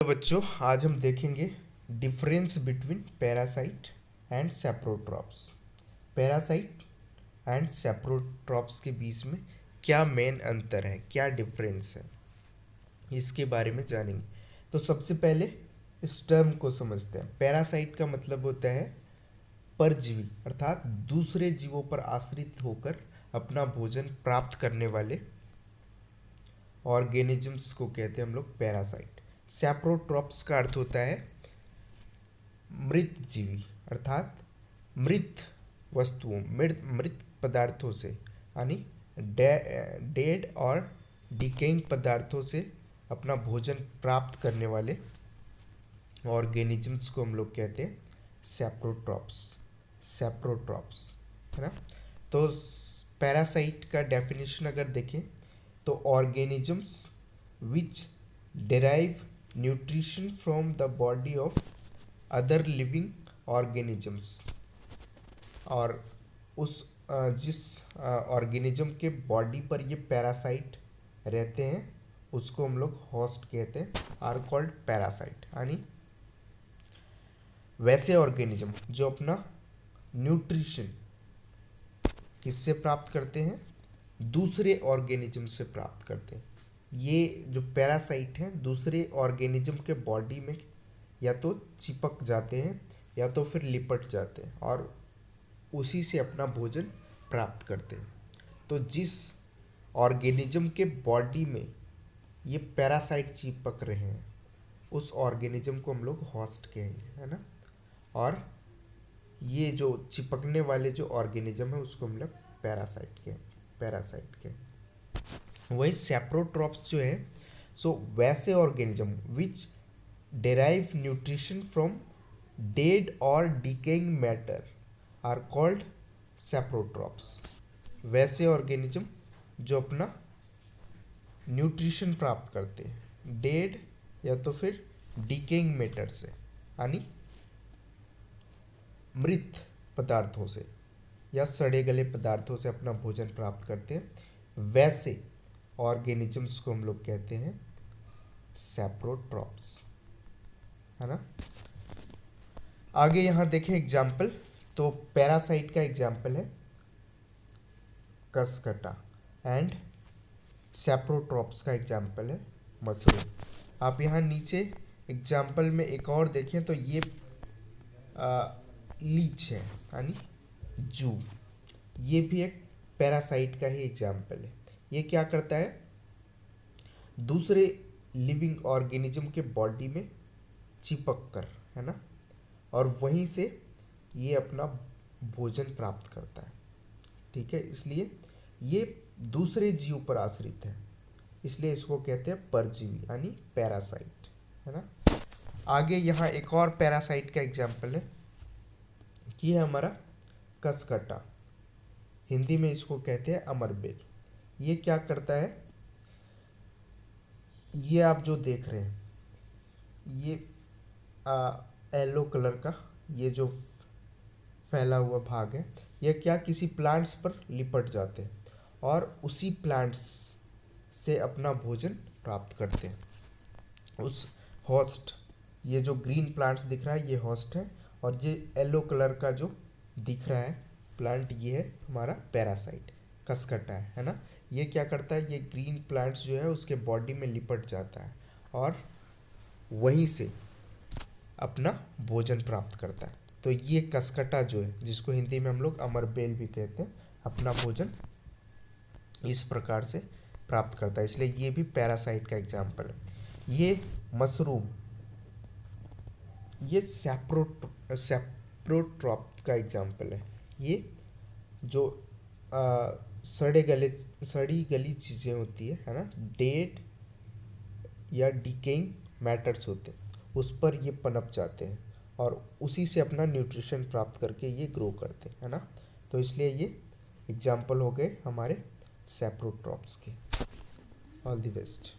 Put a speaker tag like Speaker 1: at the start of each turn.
Speaker 1: तो बच्चों आज हम देखेंगे difference between parasite and saprotrophs. Parasite and saprotrophs के बीच में क्या मेन अंतर है, क्या डिफरेंस है, इसके बारे में जानेंगे। तो सबसे पहले इस टर्म को समझते हैं। पैरासाइट का मतलब होता है परजीवी, अर्थात दूसरे जीवों पर आश्रित होकर अपना भोजन प्राप्त करने वाले ऑर्गेनिजम्स को कहते हैं हम लोग पैरासाइट। सैप्रोट्रॉप्स का अर्थ होता है मृत जीवी, अर्थात मृत वस्तुओं, मृत पदार्थों से, यानी डेड और डिकेइंग पदार्थों से अपना भोजन प्राप्त करने वाले ऑर्गेनिजम्स को हम लोग कहते हैं सैप्रोट्रॉप्स, है ना। तो पैरासाइट का डेफिनेशन अगर देखें तो organisms which derive nutrition from the body of other living organisms, और उस जिस ऑर्गेनिज्म के बॉडी पर ये पैरासाइट रहते हैं उसको हम लोग होस्ट कहते हैं, आर कॉल्ड पैरासाइट। यानी वैसे ऑर्गेनिज्म जो अपना न्यूट्रिशन किससे प्राप्त करते हैं, दूसरे ऑर्गेनिज्म से प्राप्त करते हैं। ये जो पैरासाइट हैं दूसरे ऑर्गेनिज्म के बॉडी में या तो चिपक जाते हैं या तो फिर लिपट जाते हैं और उसी से अपना भोजन प्राप्त करते हैं। तो जिस ऑर्गेनिज्म के बॉडी में ये पैरासाइट चिपक रहे हैं उस ऑर्गेनिज्म को हम लोग होस्ट कहेंगे, है ना। और ये जो चिपकने वाले जो ऑर्गेनिज्म है उसको हम लोग पैरासाइट के। वही सैप्रोट्रॉप्स जो है सो वैसे organism which derive nutrition from dead और decaying matter are called saprotrophs. वैसे ऑर्गेनिज्म जो अपना न्यूट्रिशन प्राप्त करते हैं डेड या तो फिर डिकेइंग मैटर से, यानी मृत पदार्थों से या सड़े गले पदार्थों से अपना भोजन प्राप्त करते हैं, वैसे ऑर्गेनिजम्स को हम लोग कहते हैं सैप्रोट्रॉप्स, है ना। आगे यहाँ देखें एग्जाम्पल। तो पैरासाइट का एग्जाम्पल है कसकटा एंड सैप्रोट्रॉप्स का एग्जाम्पल है मशरूम। आप यहाँ नीचे एग्जाम्पल में एक और देखें तो ये लीच है, यानी जू। ये भी एक पैरासाइट का ही एग्जाम्पल है। ये क्या करता है, दूसरे लिविंग ऑर्गेनिज्म के बॉडी में चिपक कर, है ना, और वहीं से ये अपना भोजन प्राप्त करता है। ठीक है, इसलिए ये दूसरे जीव पर आश्रित है, इसलिए इसको कहते हैं परजीवी यानी पैरासाइट, है ना। आगे यहाँ एक और पैरासाइट का एग्जाम्पल है कि है हमारा कसकटा, हिंदी में इसको कहते हैं अमरबेल। ये क्या करता है, ये आप जो देख रहे हैं ये येलो कलर का ये जो फैला हुआ भाग है, ये क्या किसी प्लांट्स पर लिपट जाते हैं और उसी प्लांट्स से अपना भोजन प्राप्त करते हैं। उस होस्ट, ये जो ग्रीन प्लांट्स दिख रहा है ये होस्ट है, और ये येलो कलर का जो दिख रहा है प्लांट ये है हमारा पैरासाइट, कसकटा है ना। ये क्या करता है, ये ग्रीन प्लांट्स जो है उसके बॉडी में लिपट जाता है और वहीं से अपना भोजन प्राप्त करता है। तो ये कसकटा जो है, जिसको हिंदी में हम लोग अमरबेल भी कहते हैं, अपना भोजन इस प्रकार से प्राप्त करता है, इसलिए ये भी पैरासाइट का एग्जाम्पल है। ये मशरूम, ये सैप्रोट्रॉप का एग्जाम्पल है। ये जो सड़ी गली चीज़ें होती है ना, डेड या डिकेइंग मैटर्स होते हैं, उस पर ये पनप जाते हैं और उसी से अपना न्यूट्रिशन प्राप्त करके ये ग्रो करते हैं, है ना। तो इसलिए ये एग्जाम्पल हो गए हमारे सैप्रोट्रॉप्स के। All the best.